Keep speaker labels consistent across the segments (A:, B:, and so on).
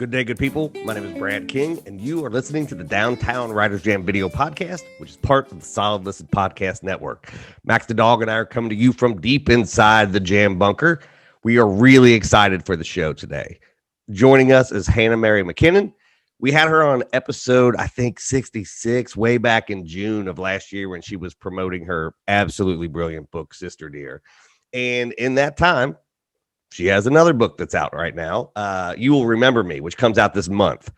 A: Good day, good people. My name is Brad King, and you are listening to the Downtown Writers Jam video podcast, which is part of the Solid Listed Podcast Network. Max the Dog and I are coming to you from deep inside the Jam bunker. We are really excited for the show today. Joining us is Mary McKinnon. We had her on episode, I think, 66, way back in June of last year when she was promoting her absolutely brilliant book, Sister Dear. And in that time, she has another book that's out right now, You Will Remember Me, which comes out this month.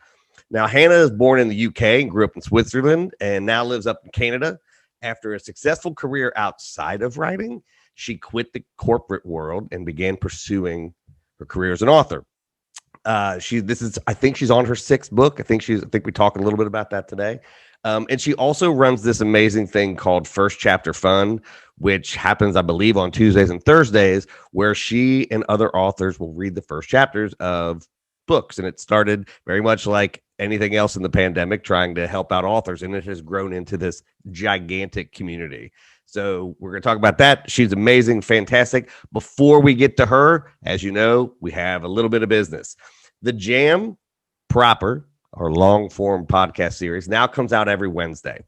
A: Now, Hannah is born in the UK and grew up in Switzerland and now lives up in Canada. After a successful career outside of writing, she quit the corporate world and began pursuing her career as an author. I think she's on her sixth book. I think we talked a little bit about that today. And she also runs this amazing thing called First Chapter Fun, which happens, I believe, on Tuesdays and Thursdays, where she and other authors will read the first chapters of books. And it started very much like anything else in the pandemic, trying to help out authors. And it has grown into this gigantic community. So we're going to talk about that. She's amazing, fantastic. Before we get to her, as you know, we have a little bit of business. The Jam proper, our long form podcast series, now comes out every Wednesday.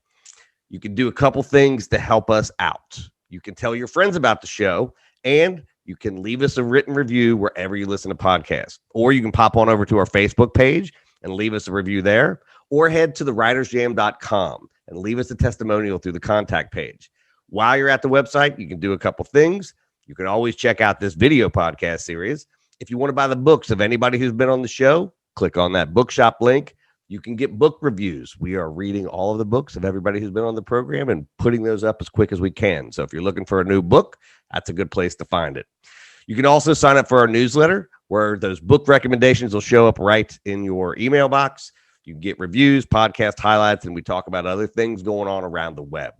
A: You can do a couple things to help us out. You can tell your friends about the show, and you can leave us a written review wherever you listen to podcasts. Or you can pop on over to our Facebook page and leave us a review there, or head to thewritersjam.com and leave us a testimonial through the contact page. While you're at the website, you can do a couple things. You can always check out this video podcast series. If you want to buy the books of anybody who's been on the show, click on that bookshop link. You can get book reviews. We are reading all of the books of everybody who's been on the program and putting those up as quick as we can. So if you're looking for a new book, that's a good place to find it. You can also sign up for our newsletter, where those book recommendations will show up right in your email box. You can get reviews, podcast highlights, and we talk about other things going on around the web.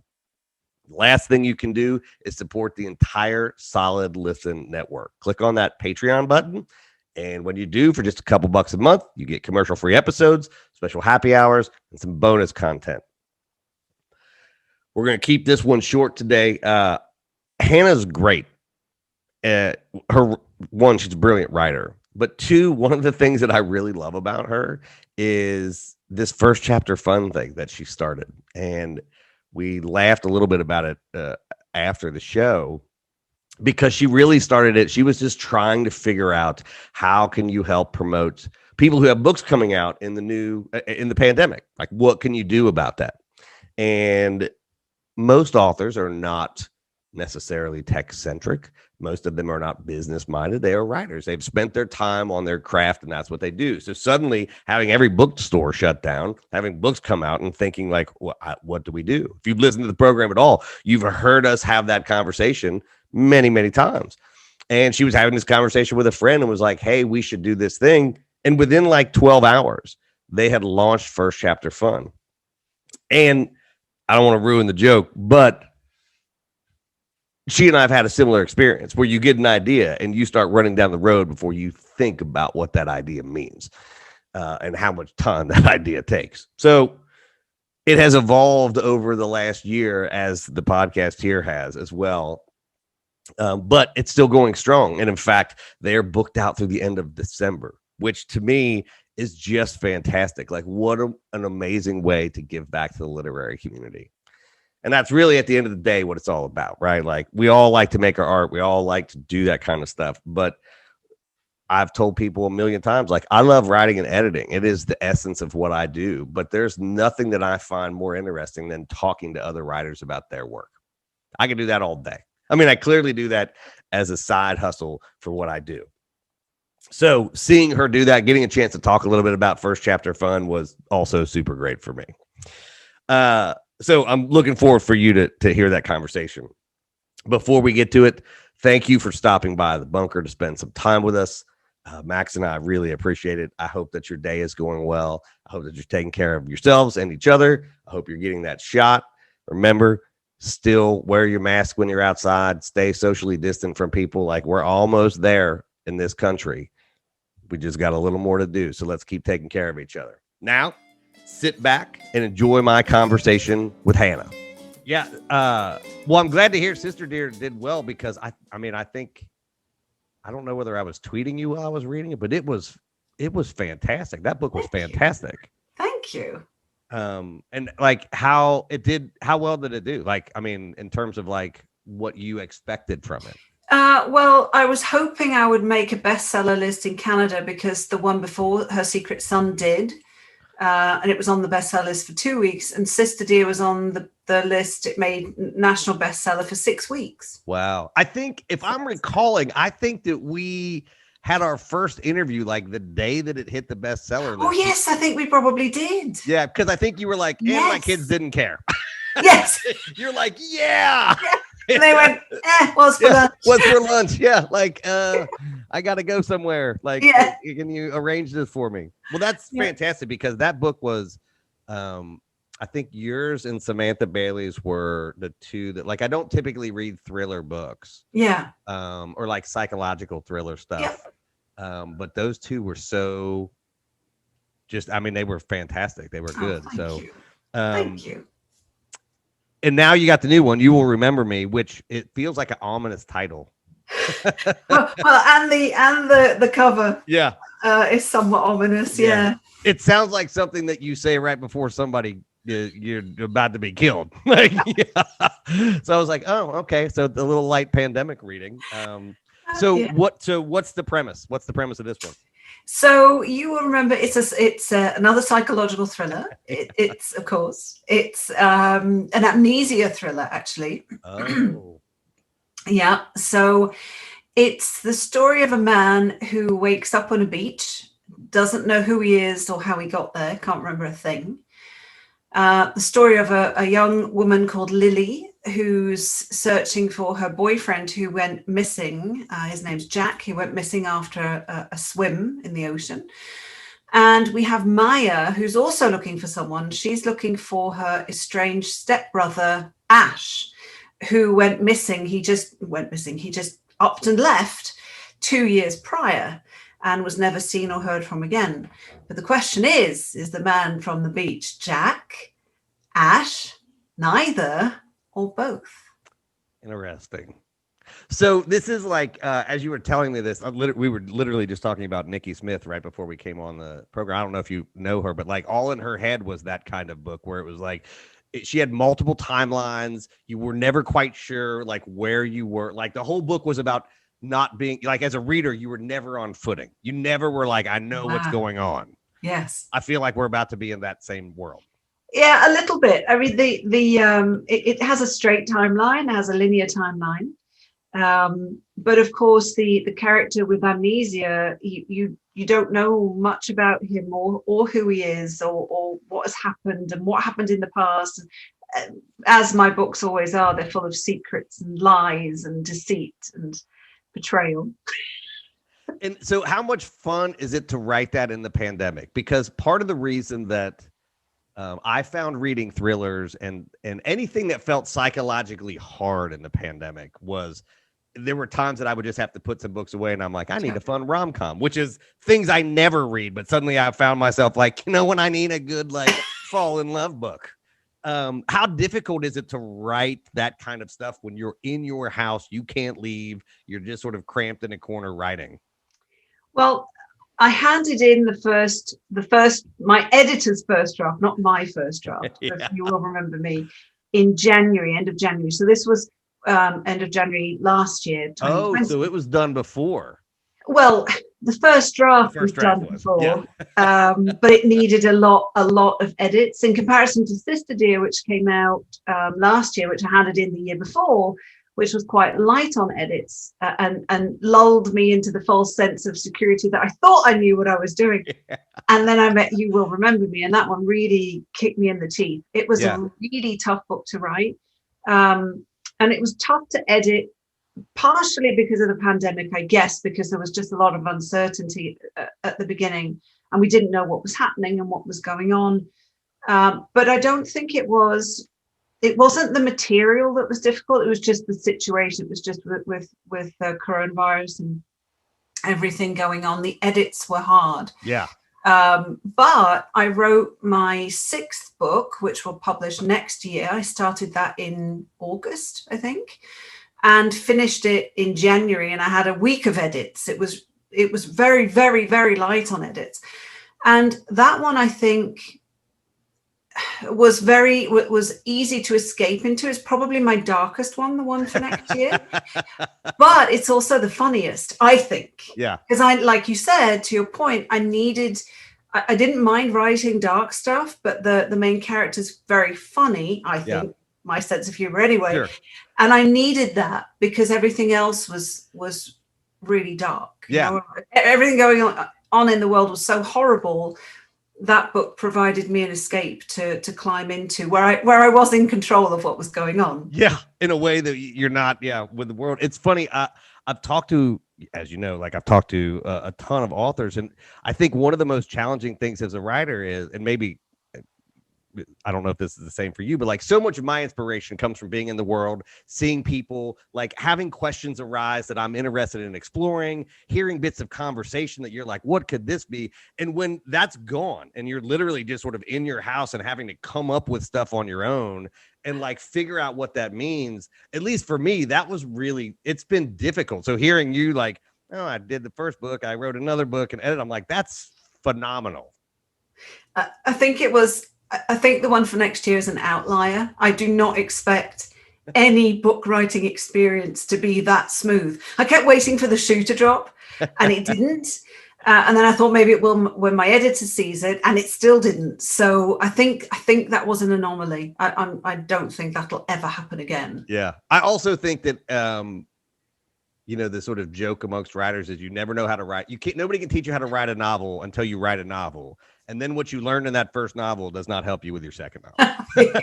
A: Last thing you can do is support the entire Solid Listen network. Click on that Patreon button. And when you do, for just a couple bucks a month, you get commercial-free episodes, special happy hours, and some bonus content. We're going to keep this one short today. Hannah's great. She's a brilliant writer. But two, one of the things that I really love about her is this First Chapter Fun thing that she started. And we laughed a little bit about it after the show, because she really started it. She was just trying to figure out, how can you help promote people who have books coming out in the pandemic? Like, what can you do about that? And most authors are not necessarily tech centric. Most of them are not business minded. They are writers. They've spent their time on their craft, and that's what they do. So suddenly having every bookstore shut down, having books come out, and thinking like, what do we do? If you've listened to the program at all, you've heard us have that conversation many, many times. And she was having this conversation with a friend and was like, hey, we should do this thing. And within like 12 hours, they had launched First Chapter Fun. And I don't want to ruin the joke, but she and I have had a similar experience where you get an idea and you start running down the road before you think about what that idea means and how much time that idea takes. So it has evolved over the last year, as the podcast here has as well. But it's still going strong. And in fact, they're booked out through the end of December, which to me is just fantastic. Like, what an amazing way to give back to the literary community. And that's really, at the end of the day, what it's all about, right? Like, we all like to make our art. We all like to do that kind of stuff. But I've told people a million times, like, I love writing and editing. It is the essence of what I do. But there's nothing that I find more interesting than talking to other writers about their work. I can do that all day. I mean, I clearly do that as a side hustle for what I do. So seeing her do that, getting a chance to talk a little bit about First Chapter Fun, was also super great for me. So I'm looking forward for you to hear that conversation. Before we get to it, thank you for stopping by the bunker to spend some time with us. Max and I really appreciate it. I hope that your day is going well. I hope that you're taking care of yourselves and each other. I hope you're getting that shot. Remember, still wear your mask when you're outside. Stay socially distant from people. Like, we're almost there in this country. We just got a little more to do. So let's keep taking care of each other. Now, sit back and enjoy my conversation with Hannah. Yeah. Well, I'm glad to hear Sister Dear did well, because I think, I don't know whether I was tweeting you while I was reading it, but it was It was fantastic. That book was
B: Thank you.
A: fantastic.
B: Thank you.
A: And like how well did it do? Like, I mean, in terms of like what you expected from it.
B: Well, I was hoping I would make a bestseller list in Canada because the one before, Her Secret Son, did. And it was on the bestseller list for 2 weeks. And Sister Dear was on the list. It made national bestseller for 6 weeks.
A: Wow. I think if I'm recalling, I think that we had our first interview like the day that it hit the bestseller
B: Oh,
A: list.
B: yes, I think we probably did.
A: Yeah, because I think you were like, and my kids
B: Yes.
A: didn't care.
B: Yes.
A: You're like, yeah.
B: And they went, what's for
A: Yeah,
B: lunch?
A: what's for lunch? Yeah, like I gotta go somewhere. Like,
B: Yeah.
A: can you arrange this for me? Well, that's
B: Yeah.
A: fantastic because that book was I think yours and Samantha Bailey's were the two that like I don't typically read thriller books.
B: Yeah.
A: Or like psychological thriller stuff.
B: Yeah.
A: But those two were so just I mean, they were fantastic. They were good.
B: Thank
A: So
B: you.
A: um
B: Thank you.
A: and now you got the new one, You Will Remember Me, which it feels like an ominous title.
B: Well, and the cover
A: Yeah.
B: is somewhat ominous. Yeah.
A: It sounds like something that you say right before somebody you're about to be killed. Like, yeah. So I was like, oh, okay. So the little light pandemic reading.
B: Yeah.
A: What's the premise? What's the premise of this one?
B: So you will remember it's another psychological thriller. It's of course it's an amnesia thriller actually.
A: Oh.
B: Yeah. So it's the story of a man who wakes up on a beach, doesn't know who he is or how he got there, can't remember a thing. The story of a young woman called Lily who's searching for her boyfriend who went missing. His name's Jack. He went missing after a swim in the ocean. And we have Maya, who's also looking for someone. She's looking for her estranged stepbrother, Ash, who went missing. He just went missing. He just upped and left 2 years prior and was never seen or heard from again. But the question is the man from the beach Jack, Ash, neither, or both?
A: Interesting. So this is like, as you were telling me this, we were literally just talking about Nikki Smith right before we came on the program. I don't know if you know her, but like all in her head was that kind of book where it was like, she had multiple timelines. You were never quite sure like where you were. Like the whole book was about not being like, as a reader, you were never on footing. You never were like, I know what's going on.
B: Yes.
A: I feel like we're about to be in that same world.
B: Yeah, a little bit. I mean, it has a straight timeline, it has a linear timeline. But of course, the character with amnesia, you don't know much about him or who he is or what has happened and what happened in the past. As my books always are, they're full of secrets and lies and deceit and betrayal.
A: And so how much fun is it to write that in the pandemic? Because part of the reason that I found reading thrillers and anything that felt psychologically hard in the pandemic was there were times that I would just have to put some books away and I'm like, I need a fun rom-com, which is things I never read. But suddenly I found myself like, when I need a good like fall in love book. How difficult is it to write that kind of stuff when you're in your house, you can't leave, you're just sort of cramped in a corner writing?
B: Well, I handed in my editor's first draft, not my first draft,
A: Yeah.
B: if you will remember me, in January, end of January. So this was end of January last year.
A: Oh, so it was done before.
B: Well, the first draft was done before, but it needed a lot of edits in comparison to Sister Dear, which came out last year, which I handed in the year before, which was quite light on edits and lulled me into the false sense of security that I thought I knew what I was doing. Yeah. And then I met You Will Remember Me, and that one really kicked me in the teeth. It was a really tough book to write, and it was tough to edit, partially because of the pandemic, I guess, because there was just a lot of uncertainty at the beginning, and we didn't know what was happening and what was going on. But I don't think it wasn't the material that was difficult. It was just the situation. It was just with coronavirus and everything going on. The edits were hard.
A: Yeah.
B: But I wrote my 6th book, which will publish next year. I started that in August, I think, and finished it in January. And I had a week of edits. It was it was very, very, very light on edits. And that one, I think, was easy to escape into. It's probably my darkest one, the one for next year. But it's also the funniest, I think.
A: Yeah.
B: Because like you said, to your point, I didn't mind writing dark stuff, but the main character's very funny, I think, my sense of humor anyway.
A: Sure.
B: And I needed that because everything else was really dark.
A: Yeah.
B: You know? Everything going on in the world was so horrible. That book provided me an escape to climb into where I was in control of what was going on.
A: Yeah, in a way that you're not. Yeah, with the world. It's funny. I've talked to, as you know, like I've talked to a ton of authors, and I think one of the most challenging things as a writer is, and maybe I don't know if this is the same for you, but like so much of my inspiration comes from being in the world, seeing people, like having questions arise that I'm interested in exploring, hearing bits of conversation that you're like, what could this be? And when that's gone and you're literally just sort of in your house and having to come up with stuff on your own and like figure out what that means, at least for me, that was really, it's been difficult. So hearing you like, oh, I did the first book, I wrote another book and edit, I'm like, that's phenomenal.
B: I think the one for next year is an outlier. I do not expect any book writing experience to be that smooth. I kept waiting for the shoe to drop and it didn't. And then I thought maybe it will when my editor sees it, and it still didn't. So I think that was an anomaly. I don't think that'll ever happen again.
A: Yeah. I also think that, the sort of joke amongst writers is you never know how to write. Nobody can teach you how to write a novel until you write a novel. And then what you learned in that first novel does not help you with your second novel.
B: The only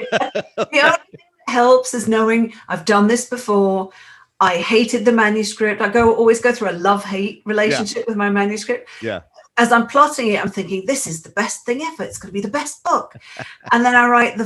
B: thing that helps is knowing I've done this before. I hated the manuscript. Always go through a love-hate relationship with my manuscript.
A: Yeah.
B: As I'm plotting it, I'm thinking, this is the best thing ever. It's going to be the best book. And then I write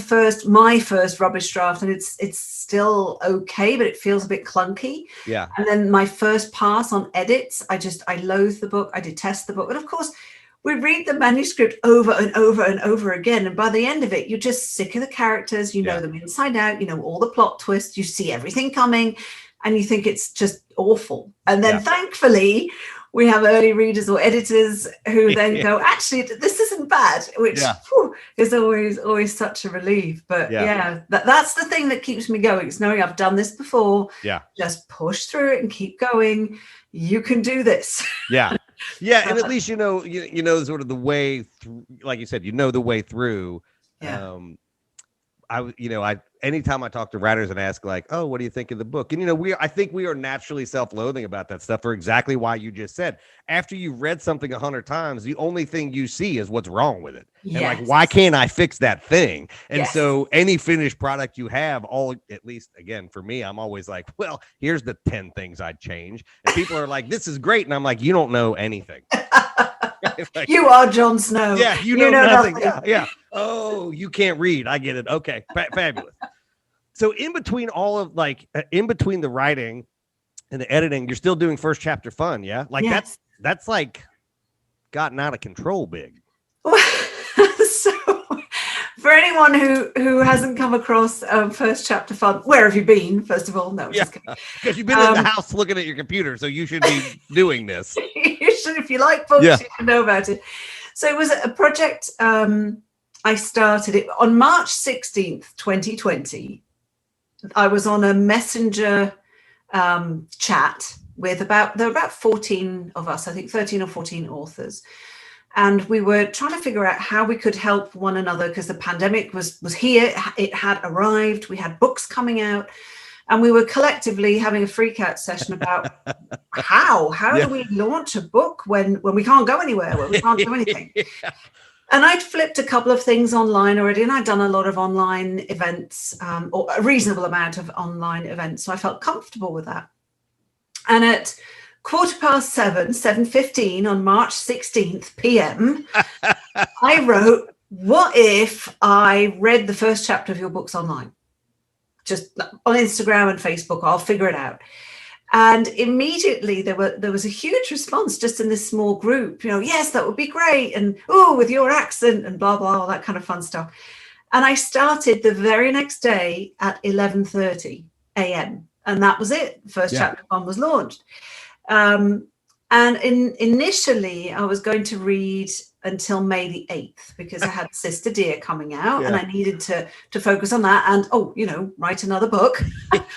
B: my first rubbish draft, and it's still okay, but it feels a bit clunky.
A: Yeah.
B: And then my first pass on edits, I loathe the book. I detest the book. And of course, we read the manuscript over and over and over again. And by the end of it, you're just sick of the characters. You know them inside out. You know all the plot twists. You see everything coming. And you think it's just awful. And then thankfully, we have early readers or editors who then go, actually, this isn't bad, which is always such a relief. But that's the thing that keeps me going. It's knowing I've done this before.
A: Yeah.
B: Just push through it and keep going. You can do this.
A: Yeah. Yeah. And at least, you know, sort of the way through, like you said, the way through.
B: Yeah.
A: Anytime I talk to writers and ask like, oh, what do you think of the book? And, I think we are naturally self-loathing about that stuff for exactly why you just said. After you've read something 100 times, the only thing you see is what's wrong with it.
B: Yes.
A: And like, why can't I fix that thing? And so any finished product you have, at least again, for me, I'm always like, well, here's the 10 things I'd change. And people are like, this is great. And I'm like, you don't know anything.
B: Like, you are Jon Snow.
A: Yeah, you know nothing. Yeah. Oh, you can't read. I get it. Okay, fabulous. So in between the writing and the editing, you're still doing first chapter fun, yeah? Like that's like gotten out of control big.
B: So for anyone who hasn't come across first chapter fun, where have you been? First of all, no, just kidding.
A: Because you've been in the house looking at your computer, so you should be doing this.
B: You should, if you like books, you should know about it. So it was a project. I started it on March 16th, 2020. I was on a messenger chat with there were about 14 of us, I think 13 or 14 authors. And we were trying to figure out how we could help one another because the pandemic was here. It had arrived. We had books coming out. And we were collectively having a freak out session about how do we launch a book when we can't go anywhere, when we can't do anything. And I'd flipped a couple of things online already, and I'd done a lot of online events, or a reasonable amount of online events. So I felt comfortable with that. And at 7:15 on March 16th PM, I wrote, what if I read the first chapter of your books online? Just on Instagram and Facebook, I'll figure it out. And immediately there was a huge response just in this small group, yes, that would be great. And, oh, with your accent and blah, blah, all that kind of fun stuff. And I started the very next day at 11:30 a.m. And that was it. First chapter one was launched. And initially, I was going to read until May the 8th because I had Sister Dear coming out, and I needed to focus on that and, write another book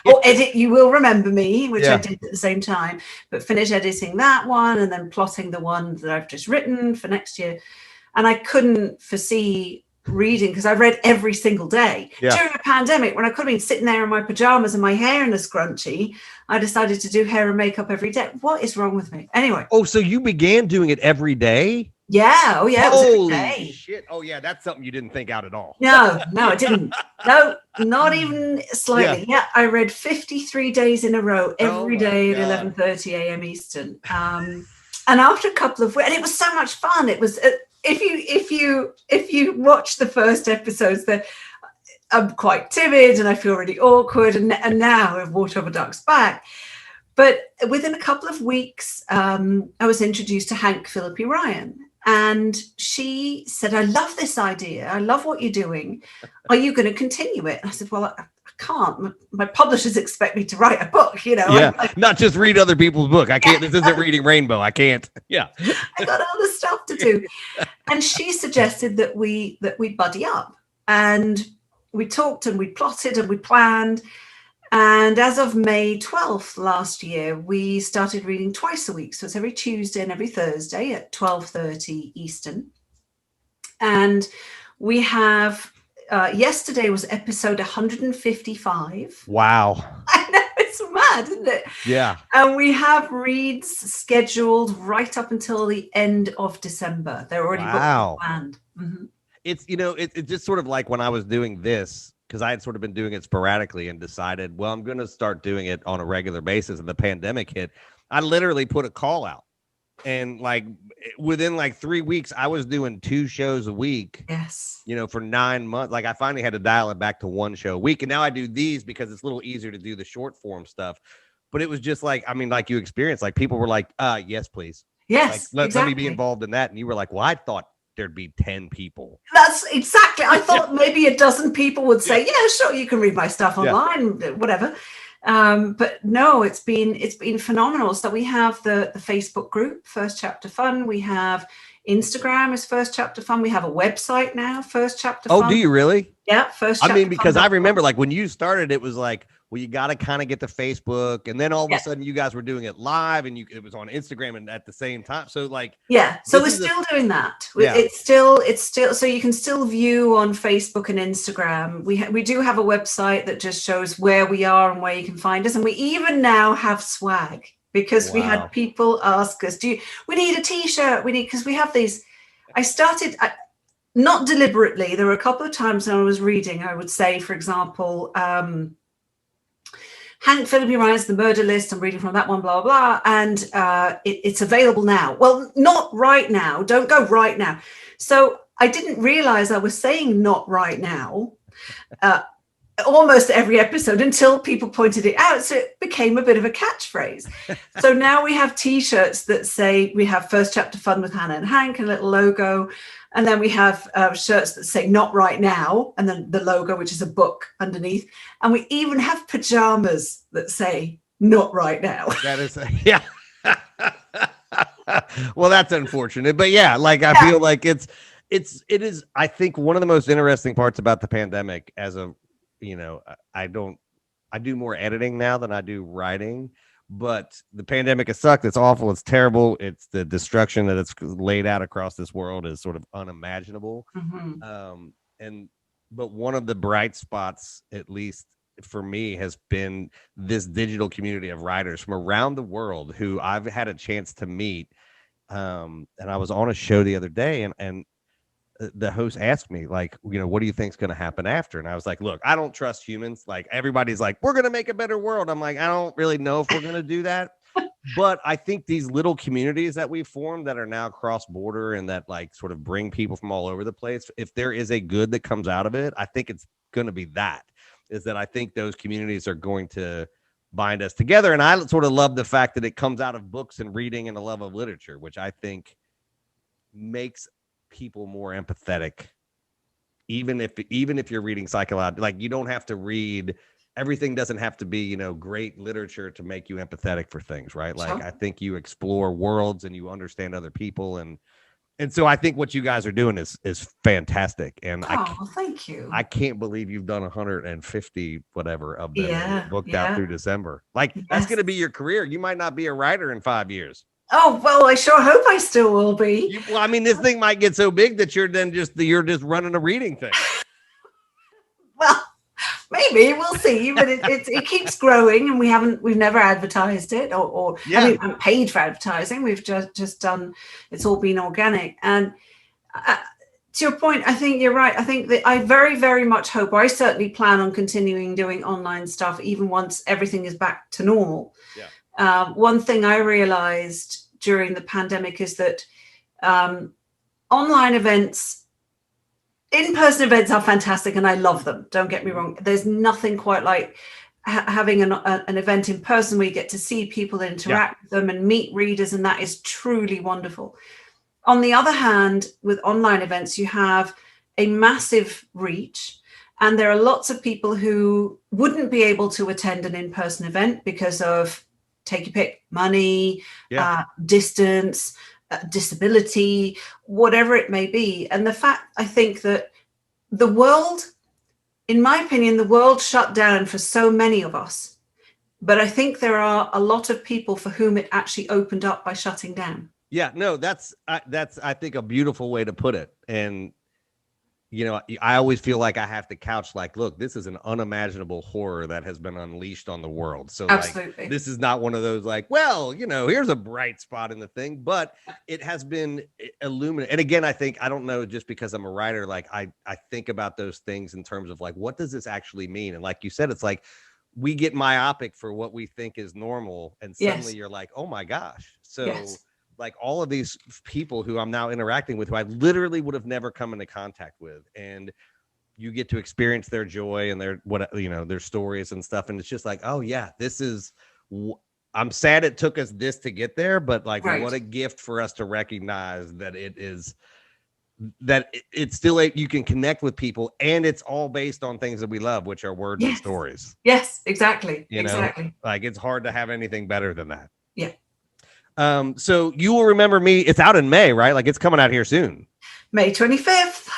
B: or edit You Will Remember Me, which I did at the same time, but finish editing that one and then plotting the one that I've just written for next year. And I couldn't foresee reading because I read every single day. During a pandemic, when I could have been sitting there in my pajamas and my hair in a scrunchie, I decided to do hair and makeup every day. What is wrong with me? Anyway.
A: Oh, so you began doing it every day?
B: Yeah. Oh, yeah.
A: Holy shit. Oh, yeah. That's something you didn't think out at all.
B: No, I didn't. No, not even slightly. Yeah, I read 53 days in a row every day at 11:30 a.m. Eastern. And after a couple of weeks, and it was so much fun. It was if you watch the first episodes, that I'm quite timid and I feel really awkward, and now I've walked over duck's back. But within a couple of weeks, I was introduced to Hank Philippi Ryan, and she said, "I love this idea. I love what you're doing. Are you going to continue it?" And I said, "Well, I can't. My publishers expect me to write a book,
A: not just read other people's book. I can't. This isn't reading Rainbow. I can't. Yeah,
B: I got other stuff to do." And she suggested that we buddy up, and we talked and we plotted and we planned. And as of May 12th last year, we started reading twice a week. So it's every Tuesday and every Thursday at 12:30 Eastern. And we have, yesterday was episode 155.
A: Wow.
B: I know, it's mad, isn't it?
A: Yeah.
B: And we have reads scheduled right up until the end of December. They're already booked and planned. Mm-hmm.
A: It's, it's just sort of like when I was doing this, because I had sort of been doing it sporadically and decided, well, I'm going to start doing it on a regular basis. And the pandemic hit. I literally put a call out, and within 3 weeks, I was doing 2 shows a week.
B: Yes.
A: For 9 months. I finally had to dial it back to 1 show a week. And now I do these because it's a little easier to do the short form stuff. But it was just like you experienced, people were like, yes, please.
B: Yes.
A: Let me be involved in that. And you were like, well, I thought there'd be 10 people.
B: That's exactly. I thought maybe a dozen people would say, yeah, sure, you can read my stuff online, whatever. But no, it's been phenomenal. So we have the Facebook group, First Chapter Fun. We have Instagram is First Chapter Fun. We have a website now, First Chapter Fun.
A: Oh, do you really?
B: Yeah, First Chapter
A: because I remember when you started, it was like, well, you got to kind of get to Facebook, and then all of a sudden you guys were doing it live, and it was on Instagram and at the same time. So
B: so we're still doing that. It's still so you can still view on Facebook and Instagram. We do have a website that just shows where we are and where you can find us, and we even now have swag because we had people ask us, we need a t-shirt? Because we have these. I started. Not deliberately. There were a couple of times when I was reading, I would say, for example, Hank Philippi Ryan's The Murder List. I'm reading from that one, blah, blah, blah. And it's available now. Well, not right now. Don't go right now. So I didn't realize I was saying not right now almost every episode until people pointed it out. So it became a bit of a catchphrase. So now we have T-shirts that say we have First Chapter Fun with Hannah and Hank, and a little logo. And then we have shirts that say not right now, and then the logo, which is a book underneath. And we even have pajamas that say not right now.
A: That is, well, that's unfortunate. But I feel like it is, I think, one of the most interesting parts about the pandemic I do more editing now than I do writing. But the pandemic has sucked. It's awful. It's terrible. It's the destruction that it's laid out across this world is sort of unimaginable. Mm-hmm. But one of the bright spots, at least for me, has been this digital community of writers from around the world who I've had a chance to meet. And I was on a show the other day, and the host asked me, what do you think is going to happen after? And I was like, look, I don't trust humans. Everybody's like, we're going to make a better world. I'm like, I don't really know if we're going to do that. But I think these little communities that we've formed that are now cross border and that sort of bring people from all over the place, if there is a good that comes out of it, I think it's going to be that I think those communities are going to bind us together. And I sort of love the fact that it comes out of books and reading and a love of literature, which I think makes people more empathetic, even if you're reading psychological, you don't have to read everything doesn't have to be, you know, great literature to make you empathetic for things, right? Like,
B: Sure.
A: I think you explore worlds and you understand other people, and so I think what you guys are doing is fantastic. And
B: Oh, thank you.
A: I can't believe you've done 150 whatever of them and you're
B: Yeah,
A: booked out
B: yeah,
A: through December. Like, that's
B: yes.
A: going to be your career. You might not be a writer in 5 years.
B: Oh, well, I sure hope I still will be.
A: Well, I mean, this thing might get so big that you're just running a reading thing.
B: Well, maybe we'll see, but it keeps growing, and we've never advertised it, or
A: Yeah.
B: we haven't paid for advertising. We've just done. It's all been organic, and to your point, I think you're right. I think that I very, very much hope, or I certainly plan on continuing doing online stuff even once everything is back to normal.
A: Yeah.
B: One thing I realized during the pandemic is that online events, in-person events are fantastic, and I love them. Don't get me wrong. There's nothing quite like having an event in person where you get to see people, interact with them, and meet readers, and that is truly wonderful. On the other hand, with online events, you have a massive reach, and there are lots of people who wouldn't be able to attend an in-person event because of, take your pick, money, distance, disability, whatever it may be. And the fact, I think that the world, in my opinion, the world shut down for so many of us. But I think there are a lot of people for whom it actually opened up by shutting down.
A: Yeah, no, that's I think a beautiful way to put it. And you know, I always feel like I have to couch like, look, this is an unimaginable horror that has been unleashed on the world. So
B: Absolutely.
A: like, this is not one of those like, well, you know, here's a bright spot in the thing, but it has been illuminated. And again, I think, I don't know, just because I'm a writer, like I think about those things in terms of like, what does this actually mean? And like you said, it's like, we get myopic for what we think is normal. And suddenly you're like, oh my gosh. So like all of these people who I'm now interacting with, who I literally would have never come into contact with, and you get to experience their joy and their, what, you know, their stories and stuff. And it's just like, oh yeah, this is, I'm sad it took us this to get there, but like, what a gift for us to recognize that it is, that it's still you can connect with people, and it's all based on things that we love, which are words and stories.
B: Yes, exactly.
A: You know, like it's hard to have anything better than that.
B: Yeah.
A: So You Will Remember Me, it's out in May, right? Like it's coming out here soon.
B: May 25th.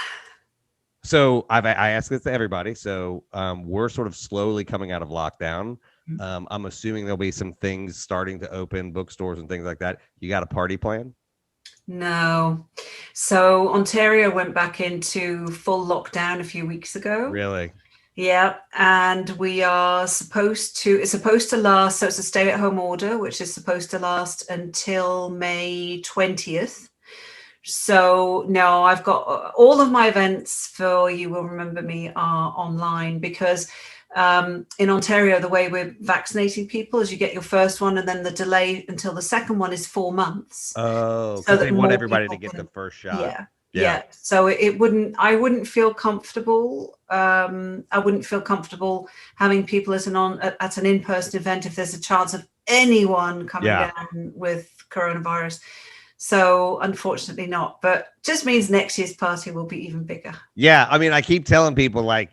A: So I asked this to everybody. So we're sort of slowly coming out of lockdown. I'm assuming there'll be some things starting to open, bookstores and things like that. You got a party plan?
B: No. So Ontario went back into full lockdown a few weeks ago.
A: Really?
B: Yeah, and we are supposed to, it's supposed to last, so it's a stay-at-home order, which is supposed to last until May 20th. So no, I've got all of my events for You Will Remember Me are online, because in Ontario, the way we're vaccinating people is you get your first one, and then the delay until the second one is 4 months.
A: Oh, because they want everybody to get the first shot.
B: Yeah. So I wouldn't feel comfortable. I wouldn't feel comfortable having people at an in-person event if there's a chance of anyone coming down with coronavirus. So unfortunately not, but just means next year's party will be even bigger.
A: Yeah. I mean, I keep telling people, like,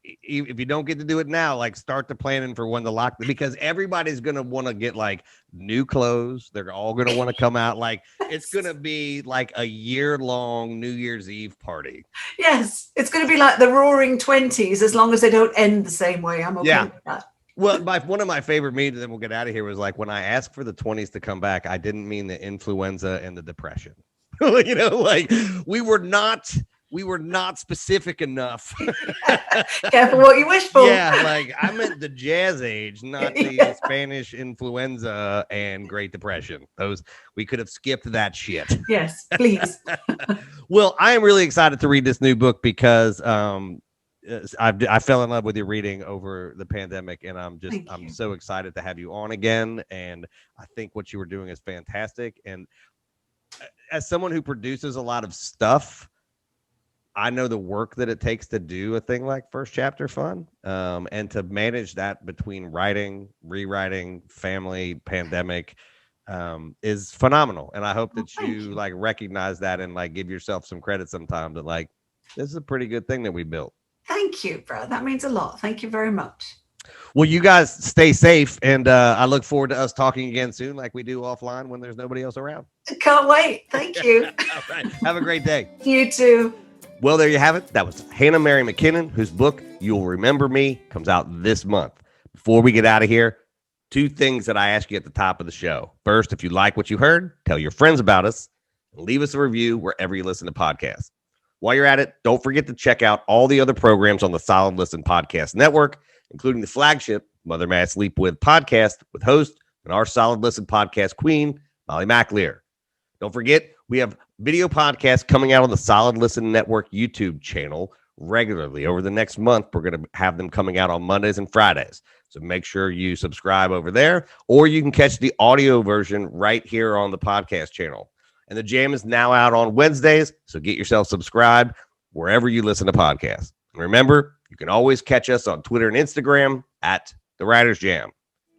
A: if you don't get to do it now, like start the planning for when the lockdown, because everybody's going to want to get like new clothes. They're all going to want to come out. Like it's going to be like a year-long New Year's Eve party.
B: Yes. It's going to be like the Roaring 20s, as long as they don't end the same way. I'm okay with that.
A: Well, one of my favorite memes, and then we'll get out of here, was like, when I asked for the 20s to come back, I didn't mean the influenza and the depression. You know, like we were not specific enough.
B: Careful what you wish for.
A: Yeah, like I meant the jazz age, not the Spanish influenza and Great Depression. Those, we could have skipped that shit.
B: Yes, please.
A: Well, I am really excited to read this new book because I fell in love with your reading over the pandemic, and I'm so excited to have you on again. And I think what you were doing is fantastic. And as someone who produces a lot of stuff, I know the work that it takes to do a thing like First Chapter Fun, and to manage that between writing, rewriting, family, pandemic, is phenomenal. And I hope that you like recognize that and like give yourself some credit sometime that like, this is a pretty good thing that we built.
B: Thank you, bro. That means a lot. Thank you very much.
A: Well, you guys stay safe, and I look forward to us talking again soon, like we do offline when there's nobody else around.
B: Can't wait. Thank you.
A: All right. Have a great day.
B: You too.
A: Well, there you have it. That was Hannah Mary McKinnon, whose book, You'll Remember Me, comes out this month. Before we get out of here, 2 things that I ask you at the top of the show. First, if you like what you heard, tell your friends about us and leave us a review wherever you listen to podcasts. While you're at it, don't forget to check out all the other programs on the Solid Listen Podcast Network, including the flagship Mother May I Sleep With podcast with host and our Solid Listen Podcast queen, Molly McAleer. Don't forget, we have video podcasts coming out on the Solid Listen Network YouTube channel regularly. Over the next month, we're going to have them coming out on Mondays and Fridays. So make sure you subscribe over there, or you can catch the audio version right here on the podcast channel. And the Jam is now out on Wednesdays, so get yourself subscribed wherever you listen to podcasts. And remember, you can always catch us on Twitter and Instagram at The Writers Jam.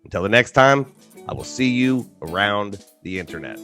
A: Until the next time, I will see you around the internet.